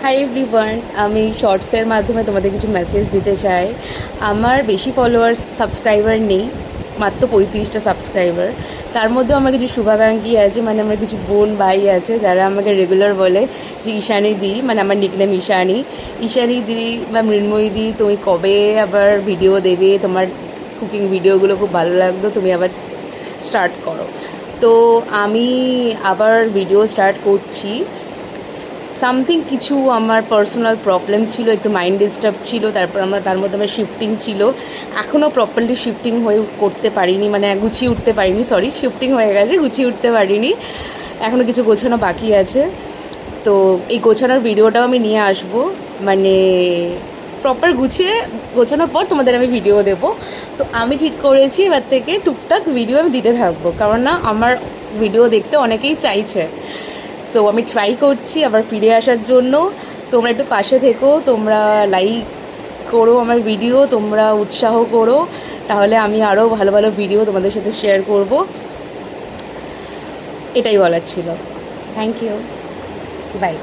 Hi everyone, আমি শর্টসের মাধ্যমে তোমাদের কিছু মেসেজ দিতে চাই। আমার বেশি ফলোয়ার্স সাবস্ক্রাইবার নেই, মাত্র 35টা সাবস্ক্রাইবার। তার মধ্যেও আমার কিছু শুভাকাঙ্ক্ষী আছে, মানে আমার কিছু বোন ভাই আছে যারা আমাকে রেগুলার বলে যে ঈশানী দি, মানে আমার নিকনেম ঈশানী। ঈশানী দি বা মৃন্ময়ী দি, তুমি কবে আবার ভিডিও দেবে? তোমার কুকিং ভিডিওগুলো খুব ভালো লাগতো, তুমি আবার স্টার্ট করো। তো আমি আবার ভিডিও স্টার্ট করছি। সামথিং কিছু আমার পার্সোনাল প্রবলেম ছিল, একটু মাইন্ড ডিস্টার্ব ছিল, তারপর তার মধ্যে আমার শিফটিং ছিল। এখনও প্রপারলি শিফটিং হয়ে করতে পারিনি, মানে গুছিয়ে উঠতে পারিনি, সরি, শিফটিং হয়ে গেছে, গুছিয়ে উঠতে পারিনি, এখনও কিছু গোছানো বাকি আছে। তো এই গোছানোর ভিডিওটাও আমি নিয়ে আসবো, মানে প্রপার গোছানোর পর তোমাদের আমি ভিডিও দেবো। তো আমি ঠিক করেছি এবার থেকে টুকটাক ভিডিও আমি দিতে থাকবো, কারণ না আমার ভিডিও দেখতে অনেকেই চাইছে। সো আমি ট্রাই করছি আবার ফিরে আসার জন্য। তোমরা একটু পাশে থেকো, তোমরা লাইক করো আমার ভিডিও, তোমরা উৎসাহ করো, তাহলে আমি আরও ভালো ভালো ভিডিও তোমাদের সাথে শেয়ার করব। এটাই বলার ছিল। Thank you, by.